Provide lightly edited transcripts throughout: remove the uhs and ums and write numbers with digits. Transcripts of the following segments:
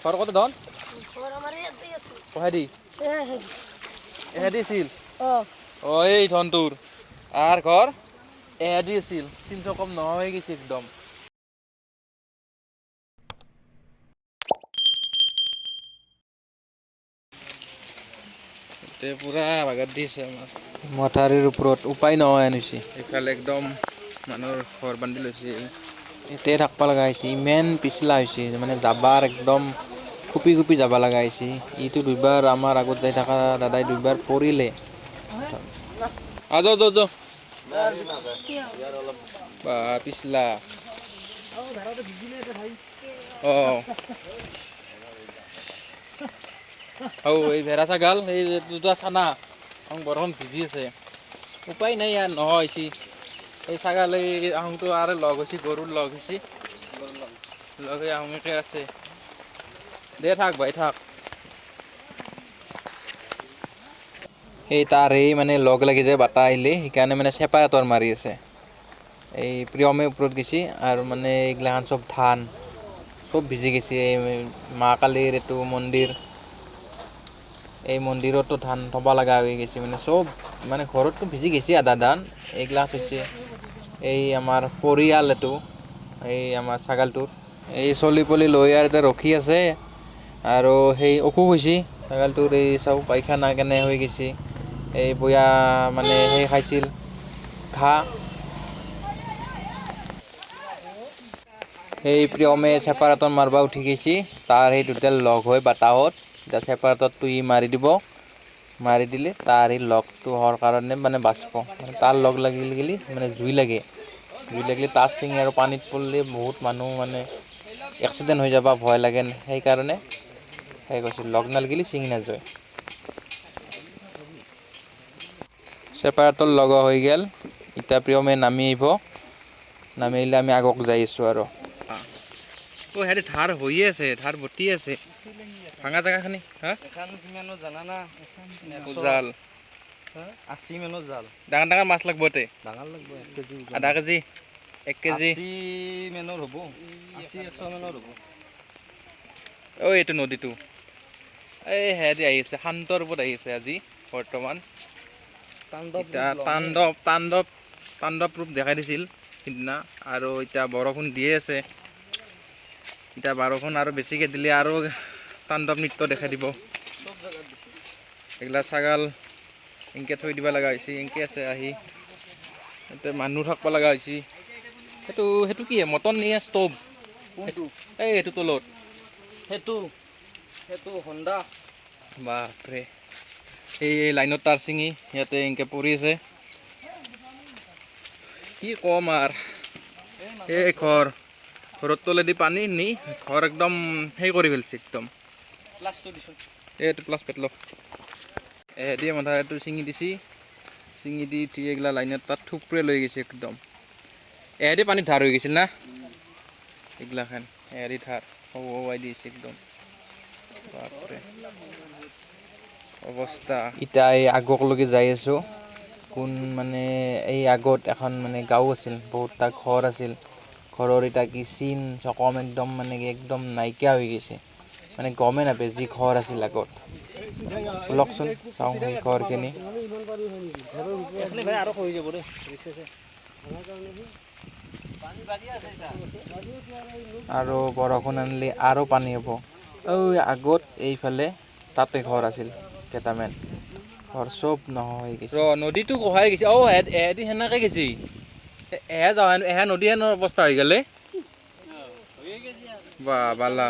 ঘৰ ক'ত ধন ঘৰ আমাৰ ইয়াতে আছে কহেদি এহেদি আছিল অঁ এই ধনটোৰ আর ঘর এহেদি আছিল চিন্তা কম নহয় হৈ গৈছে একদম তে পুরা বাগাত দিছে আমার মথাৰিৰ ওপৰত উপায় নহয় আনিছে এইফালে একদম মানুহৰ ঘৰ বান্ধি লৈছে এতে থাকবা লগা হৈছে ইমান পিছলা হৈছে মানে যাবাৰ একদম কুপি কুপি যাব লগা হৈছে ইটো দুইবাৰ আমাৰ আগত যাই থকা দাদাই দুইবাৰ পৰিলে যাও যাও যাও বা পিছলা এই ভেড়া ছাগাল এই দুটা চানা বৰষুণ ভিজি আছে উপায় নাই ইয়াৰ নহয় এই ছাগাল এই আহোঁতো আৰু লগ হৈছে গৰুৰ লগ হৈছে লগ হৈ আহোঁকে আছে দে থাক ভাই থাক এই তাৰ এই মানে লগ লাগি যায় বাটা আহিলে সেইকাৰণে মানে চেপাৰেটৰ মাৰি আছে এই প্ৰিয়মে ওপৰত গৈছে আৰু মানে এইগিলাখান চব ধান চব ভিজি গৈছে এই মা কালীৰ এইটো মন্দিৰ এই মন্দিৰতো ধান থ'ব লগা হৈ গৈছে মানে চব মানে ঘৰততো ভিজি গৈছে আধা ধান এইগিলাক হৈছে এই আমাৰ পৰিয়াল এইটো এই আমাৰ ছাগালটোৰ এই চলি পলি লৈ আৰু এতিয়া ৰখি আছে আৰু সেই অসুখ হৈছে ছাগালটোৰ এই চাও পায়খানা কেনে হৈ গৈছে এই বয়া মানে সেই খাইছিল ঘাঁহ সেই প্ৰিয়মে চেপাৰেটৰ মাৰিব উঠি গৈছে তাৰ সেই দুডাল লগ হৈ বাটাহত এতিয়া চেপাৰেটৰটো ই মাৰি দিব মাৰি দিলে তাৰ সেই লগটো হোৱাৰ কাৰণে মানে বাচিব মানে তাৰ লগ লাগিলে মানে জুই লাগিলে তাচ ছিঙি আৰু পানীত পৰিলে বহুত মানুহ মানে এক্সিডেণ্ট হৈ যাব ভয় লাগে সেইকাৰণে সেই কৈছিল লগ নালাগিলে ছিঙি নাযায় চেপাৰেটৰ লগা হৈ গ'ল এতিয়া প্ৰিয়মে নামি আহিব নামি আহিলে আমি আগক যাই আছোঁ আৰু সিহঁতে ধাৰ হৈয়ে আছে ধাৰ বটি আছে ভাঙা জেগাখিনি কিমানো জানা না জাল 80 মানৰ জাল ডাঙৰ ডাঙৰ মাছ লাগব এতে ডাঙৰ লাগব 1 কেজি আধা কেজি 1 কেজি 80 মানৰ হ'ব 80 100 মানৰ হ'ব এইটো নদীটো এই হেৰি আহি আছে শান্তৰ ওপৰত আহি আছে আজি বৰ্তমান তাণ্ডৱ ৰূপ দেখাই দিছিল সিদিনা আৰু এতিয়া বৰষুণ দিয়ে আছে এতিয়া বৰষুণ আৰু বেছিকৈ দিলে আৰু তাণ্ডৱ নৃত্য দেখাই দিব এইগিলা ছাগাল এনকৈ থৈ দিব লগা হৈছে এনকৈ আছে আহি এতিয়া মানুহ থাকিব লগা হৈছে সেইটো কি মটন নিয়ে ষ্টভ এই সেইটো তলত সেইটো হণ্ডা বাপৰে এই লাইনত তাৰ ছিঙি ইয়াতে এনকৈ পৰি আছে কি কম আৰ এই ঘৰৰ তলেদি পানী নি ঘৰ একদম সেই কৰি পেলছে একদম এইটো প্লাছ পেটল এহেদি মথাটো ছিঙি দিছি ছিঙি দি উঠি এইগিলা লাইনত তাত থুপৰে লৈ গৈছে একদম এহেদি পানীত ধাৰ হৈ গৈছিল না এইগিলাখান এহেদি ধাৰ হৱাই দিছে একদম বাপৰে অৱস্থা এতিয়া এই আগকলৈকে যাই আছোঁ কোন মানে এই আগত এখন মানে গাঁও আছিল বহুতটা ঘৰ আছিল ঘৰৰ এতিয়া কি চিন চকম একদম মানে কি একদম নাইকিয়া হৈ গৈছে মানে গমেই নাপায় যি ঘৰ আছিল আগত লকচোন চাওঁ সেই ঘৰখিনি আৰু বৰষুণ আনিলে আৰু পানী হ'ব আগত এইফালে তাতে ঘৰ আছিল কেইটামান ঘৰ চব নহয় গৈছে নদীটো কহাই গৈছে এহেদি সেনেকৈ গৈছে এহে নদী হেনৰ অৱস্থা হৈ গ'লে বা বালা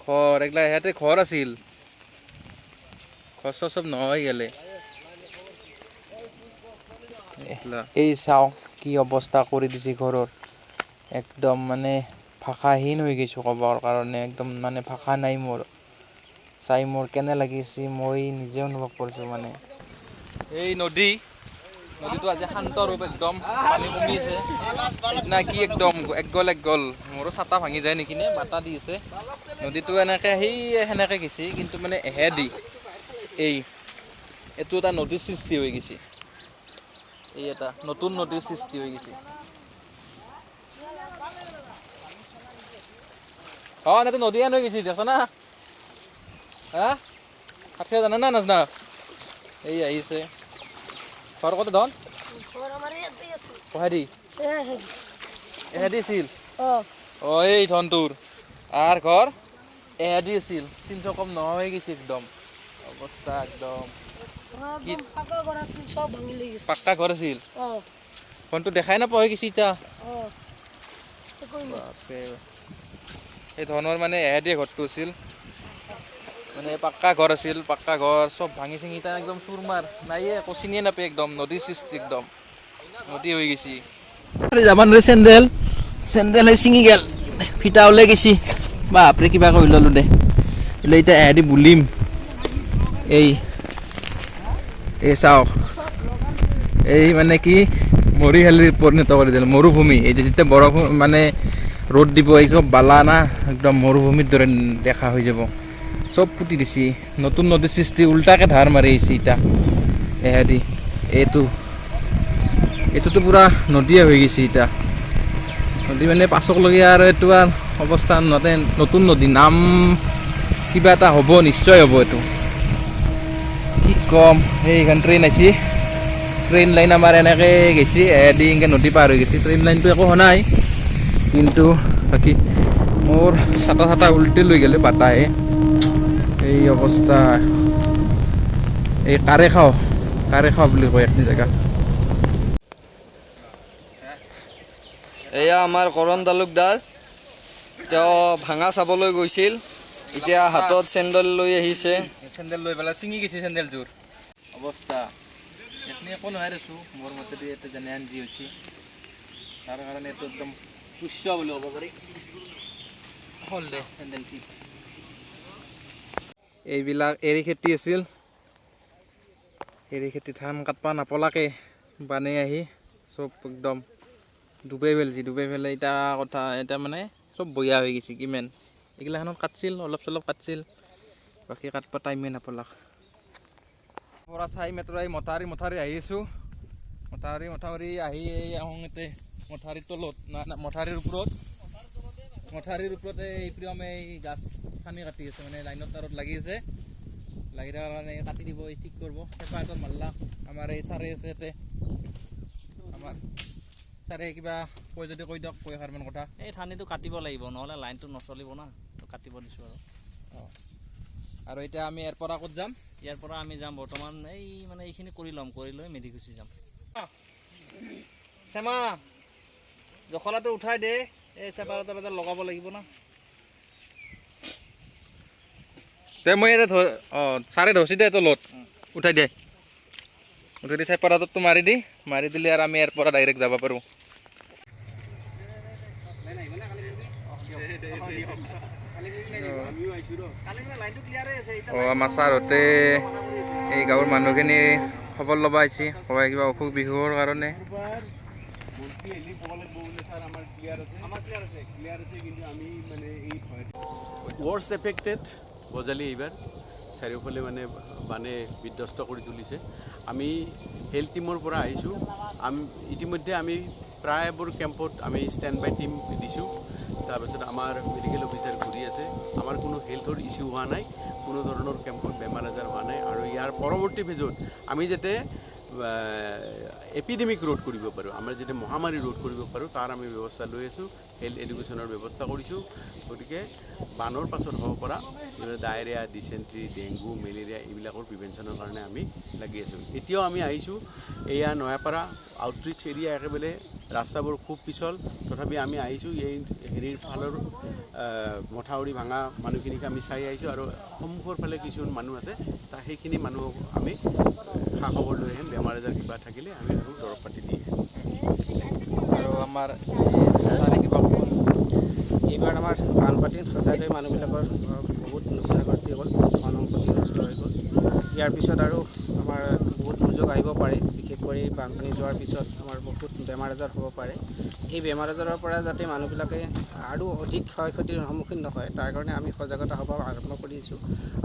ঘৰ এইগিলা সিহঁতে ঘৰ আছিল ঘৰ চব নহয় গ'লে এই চাওঁ কি অৱস্থা কৰি দিছে ঘৰৰ একদম মানে ভাষাহীন হৈ গৈছোঁ ক'বৰ কাৰণে একদম মানে ভাষা নাই মোৰ চাই মোৰ কেনে লাগিছে মই নিজে অনুভৱ কৰিছোঁ মানে এই নদীটো আজি শান্ত ৰূপ একদম পানী কমিছে না কি একদম এক গ'ল মোৰো ছাতা ভাঙি যায় নেকি নে বাটা দি আছে নদীটো এনেকৈ সেনেকৈ গৈছে কিন্তু মানে এহেদি এইটো এটা নদীৰ সৃষ্টি হৈ গৈছে এই এটা নতুন নদীৰ সৃষ্টি হৈ গৈছে অঁ এনেতো নদী আন হৈ গৈছে দেখছ না হা সাতশ জানা না নাজনা এই আহিছে ঘৰ কত ধন ঘৰ আমাৰ ইয়াতে আছে পহাৰি এহেদি আছিল অঁ অঁ এই ধনটোৰ আৰ ঘৰ এহেদি আছিল চিন্তা কম নহয় হৈ গৈছে একদম অৱস্থা একদম একদম পাকা ঘৰ আছিল চব ভাঙি লৈ গৈছে পাক্কা ঘৰ আছিল অঁ ফোনটো দেখাই নাপাওঁ হৈ গৈছে এতিয়া অঁ একোৱেই নাই বাপৰে এই ধনৰ মানে এহেদিয়ে ঘৰটো আছিল মানে পাক্কা ঘৰ আছিল পাক্কা ঘৰ চব ভাঙি চিঙি এতিয়া একদম চুৰমাৰ নাইয়ে একো চিনিয়ে নাপায় একদম নদীৰ সৃষ্টি একদম নদী হৈ গৈছে যাব নোৱাৰি চেণ্ডেল চেণ্ডেল হৈ ছিঙি গেল ফিটা ওলাই গৈছি বাপৰে কিবা কৰি ল'লোঁ দে એટલે এতিয়া এহেদি বুলিম এই চাওক এই মানে কি মৰিশালীৰ পৰিণত কৰি দিলে মৰুভূমি এই যেতিয়া বৰষুণ মানে ৰ'দ দিব এই চব বালা না একদম মৰুভূমিৰ দৰে দেখা হৈ যাব চব পুতি দিছি নতুন নদীৰ সৃষ্টি উল্টাকৈ ধাৰ মাৰি আহিছে এতিয়া এহেদি এইটোতো পূৰা নদীয়ে হৈ গৈছে এতিয়া নদী মানে পাছকলগীয়া আৰু এইটো আৰু অৱস্থা নতে নতুন নদী নাম কিবা এটা হ'ব নিশ্চয় হ'ব এইটো কি ক'ম সেইখন ট্ৰেইন আহিছে ট্ৰেইন লাইন আমাৰ এনেকৈ গেছি এহেদি এনেকৈ নদী পাৰ হৈ গৈছে ট্ৰেইন লাইনটো একো হোৱা নাই কিন্তু বাকী মোৰ চাটা চাটা উল্টি লৈ গ'লে বাটাহে এই অৱস্থা এই কাৰে খাওঁ বুলি কয় এখিনি জেগা এয়া আমাৰ কৰণ তালুকদাৰ তেওঁ ভাঙা চাবলৈ গৈছিল এতিয়া হাতত চেণ্ডেল লৈ আহিছে চেণ্ডেল লৈ পেলাই ছিঙি গৈছে চেণ্ডেলযোৰ অৱস্থা এখিনি একো নহয় দেছোঁ মোৰ মতেদি ইয়াতে যেনে যি হৈছে তাৰ কাৰণে এইটো একদম পুষ্য বুলি ক'ব পাৰি হ'ল দে চেণ্ডেল ঠিক এইবিলাক এৰী খেতি আছিল এৰী খেতি ধান কাটবা নাপলাকে বানে আহি চব একদম ডুবাই পেলাই এতিয়া মানে চব বয়া হৈ গৈছে কিমান এইগিলাখনত কাটছিল অলপ চলপ কাটছিল বাকী কাটবা টাইমে নাপলাক পৰা চাই মেট্ৰাই মথাৰি আহি আছোঁ মথাউৰি আহি এই আহোঁ ইয়াতে মথাউৰিৰ তলত না মথাউৰিৰ ওপৰত এই প্ৰিয়মে এই গাছ খানি কাটি আছে মানে লাইনৰ তাৰত লাগি আছে লাগি থকাৰ কাৰণে কাটি দিব ঠিক কৰিব চেপা এটাত মাৰলা আমাৰ এই ছাৰে আছে ইয়াতে আমাৰ ছাৰে কিবা কৈ যদি কৈ দিয়ক কৈ এষাৰমান কথা এই ঠানিটো কাটিব লাগিব নহ'লে লাইনটো নচলিব না তো কাটিব দিছোঁ আৰু আৰু এতিয়া আমি ইয়াৰ পৰা ক'ত যাম ইয়াৰ পৰা আমি যাম বৰ্তমান এই মানে এইখিনি কৰি লৈ মেডিকুচি যাম চেমা জখলাটো উঠাই দে এই চেপাৰ এটা লগাব লাগিব না দে মই ইয়াতে ছাৰে ধৰছি দে তলত উঠাই দি চেপাৰাটো মাৰি দিলে আৰু আমি ইয়াৰ পৰা ডাইৰেক্ট যাব পাৰোঁ আমাৰ ছাৰহঁতে এই গাঁৱৰ মানুহখিনি খবৰ ল'ব আহিছে ক'বাই কিবা অসুখ বিসুখৰ কাৰণে ৱৰ্ষ্ট এফেক্টেড বজালী এইবাৰ চাৰিওফালে মানে বানে বিধ্বস্ত কৰি তুলিছে আমি হেল্থ টিমৰ পৰা আহিছোঁ ইতিমধ্যে আমি প্ৰায়বোৰ কেম্পত আমি ষ্টেণ্ড বাই টিম দিছোঁ তাৰপিছত আমাৰ মেডিকেল অফিচাৰ ঘূৰি আছে আমাৰ কোনো হেল্থৰ ইছ্যু হোৱা নাই কোনো ধৰণৰ কেম্পত বেমাৰ আজাৰ হোৱা নাই আৰু ইয়াৰ পৰৱৰ্তী ফেজত আমি যাতে এপিডেমিক ৰোধ কৰিব পাৰোঁ আমাৰ যাতে মহামাৰী ৰোধ কৰিব পাৰোঁ তাৰ আমি ব্যৱস্থা লৈ আছোঁ হেল্থ এডুকেশ্যনৰ ব্যৱস্থা কৰিছোঁ গতিকে বানৰ পাছত হ'ব পৰা ডায়েৰিয়া ডিচেণ্ট্ৰি ডেংগু মেলেৰিয়া এইবিলাকৰ প্ৰিভেনশ্যনৰ কাৰণে আমি লাগি আছোঁ এতিয়াও আমি আহিছোঁ এয়া নয়াপাৰা আউটৰিচ এৰিয়া একেবাৰে ৰাস্তাবোৰ খুব পিছল তথাপি আমি আহিছোঁ এই হেৰিৰ ফালৰ মথাউৰি ভাঙা মানুহখিনিক আমি চাই আহিছোঁ আৰু সন্মুখৰ ফালে কিছুমান মানুহ আছে সেইখিনি মানুহক আমি খা খবৰ লৈ আহিম বেমাৰ আজাৰ কিবা থাকিলে আমি আৰু দৰৱ পাতি দি আৰু আমাৰ কিবা এইবাৰ আমাৰ বানপানীত সঁচাকৈ মানুহবিলাকৰ বহুত লোকচানগ্ৰস্ত হ'ল ধন সম্পত্তি নষ্ট হৈ গ'ল ইয়াৰ পিছত আৰু আমাৰ বহুত দুৰ্যোগ আহিব পাৰে বিশেষকৈ বানপানী যোৱাৰ পিছত আমাৰ বহুত বেমাৰ আজাৰ হ'ব পাৰে। এই বেমাৰ আজাৰৰ পৰা যাতে মানুহবিলাকে আৰু অধিক ক্ষয় ক্ষতিৰ সন্মুখীন নহয় তাৰ কাৰণে আমি সজাগতা সভা আৰম্ভ কৰিছোঁ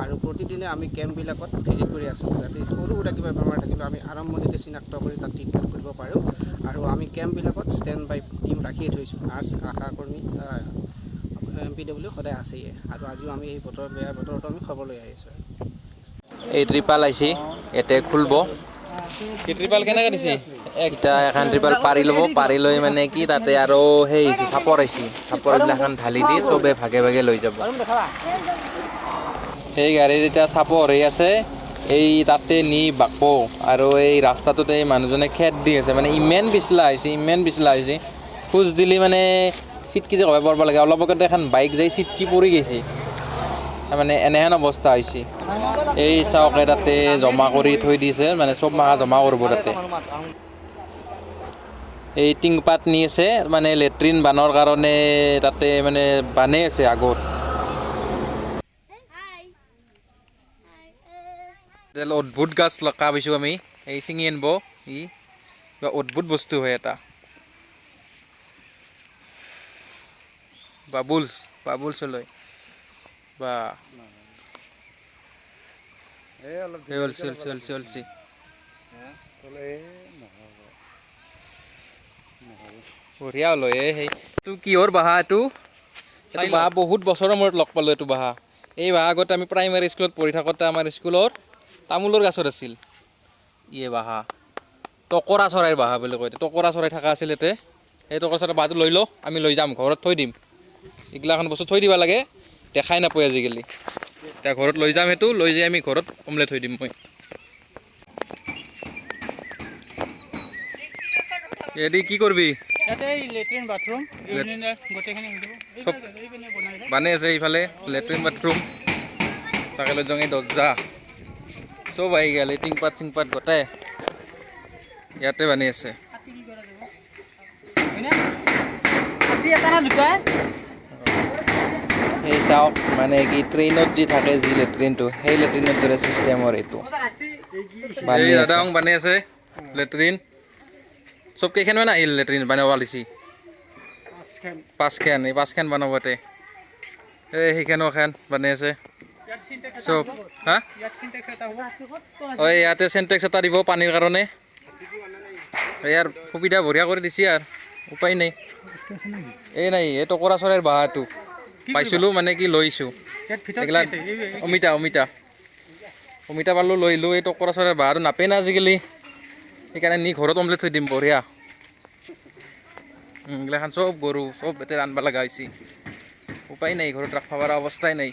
আৰু প্ৰতিদিনে আমি কেম্পবিলাকত ভিজিট কৰি আছোঁ যাতে সৰু সুৰা কিবা বেমাৰ থাকিলেও আমি আৰম্ভণিতে চিনাক্ত কৰি তাত ট্ৰিটমেণ্ট কৰিব পাৰোঁ। আৰু আমি কেম্পবিলাকত ষ্টেণ্ড বাই টিম ৰাখিয়ে থৈছোঁ, নাৰ্ছ আশাকৰ্মী MPW সদায় আছেই আৰু আজিও আমি এই বেয়া বতৰটো আমি খবৰ লৈ আহিছোঁ। এই ত্ৰিপাল আহিছে ইয়াতে খুলব। কি ত্ৰিপাল কেনেকৈ দিছে? এতিয়া এখন ত্ৰিপাল পাৰি ল'ব, পাৰি লৈ মানে কি তাতে আৰু সেই আহিছে চাপৰ আহিছে, চাপৰ এইগিলাখন ঢালি দি চবে ভাগে ভাগে লৈ যাব। সেই গাড়ীত এতিয়া চাপৰ হৈ আছে, এই তাতে নি বাকব আৰু এই ৰাস্তাটোতে এই মানুহজনে খেদ দি আছে, মানে ইমান পিছলা হৈছে খোজ দিলি মানে চিটকি যে কবাই পৰব লাগে। অলপ আগতে এখন বাইক যাই চিটকি পৰি গৈছে, মানে এনেহেন অৱস্থা হৈছে। এই চাওকে তাতে জমা কৰি থৈ দিছে, মানে চব মাহ জমা কৰিব তাতে। এই টিংপাত নি আছে, মানে লেট্ৰিন বানৰ কাৰণে তাতে মানে বানে আছে আগত। অদ্ভুত গাছ লগাব পাইছোঁ আমি, এই ছিঙি আনিব ই কিবা অদ্ভুত বস্তু হয় এটা। বাবুলছলৈ বা অলছি বঢ়িয়া হ'ল সেইটো কিহৰ বাঁহ? এইটো বাঁহ বহুত বছৰৰ মূৰত লগ পালোঁ। এইটো বাঁহ এই বাঁহ আগতে আমি প্ৰাইমেৰী স্কুলত পঢ়ি থাকোঁতে আমাৰ স্কুলত তামোলৰ গছত আছিল। বাঁহ টকৰা চৰাইৰ বাঁহ বুলি কয়, টকৰা চৰাই থকা আছিল ইয়াতে। সেই টকৰা চৰাই বাঁহটো লৈ লওঁ, আমি লৈ যাম ঘৰত থৈ দিম। এইগিলাখন বস্তু থৈ দিব লাগে, দেখাই নাপায় আজিকালি। এতিয়া ঘৰত লৈ যাম, সেইটো লৈ যাই আমি ঘৰত অমলেট থৈ দিম। মই এদি কি কৰিবি? চব বানে আছে এইফালে লেট্ৰিন বাথৰুম, তাকে লৈ যাওঁ। এই দৰ্জা চব আহি গ'ল, এই টিংপাত চিংপাত গোটাই ইয়াতে বানি আছে। এই চাওক, মানে কি ট্ৰেইনত যি থাকে যি লেট্ৰিনটো, সেই লেট্ৰিনৰ দৰে চিষ্টেমৰ এইটো বানি আছে লেট্ৰিন। চব কেইখনমান আহিল লেট্ৰিন বনাব দিছে? 5খন। এই 5খন বনাবতে এই সেইখনো এখন বনাই আছে চব। হা ইয়াতে চেণ্টেক্স এটা দিব পানীৰ কাৰণে। ইয়াৰ সুবিধা বঢ়িয়া কৰি দিছে আৰু উপায় নাই। এই নাই, এই টকৰা চৰাইৰ বাঁহটো পাইছিলোঁ, মানে কি লৈছোঁ এইগিলা। অমিতা পালোঁ, লৈ আহিলোঁ। এই টকৰা চৰাইৰ বাঁহটো নাপে না আজিকালি, সেইকাৰণে নি ঘৰত অমলেট থৈ দিম বঢ়িয়া। এইগিলাখান চব গৰু চব ইয়াতে ৰান্ধিব লগা হৈছে, উপায় নাই, ঘৰত ৰাখিব পৰা অৱস্থাই নাই।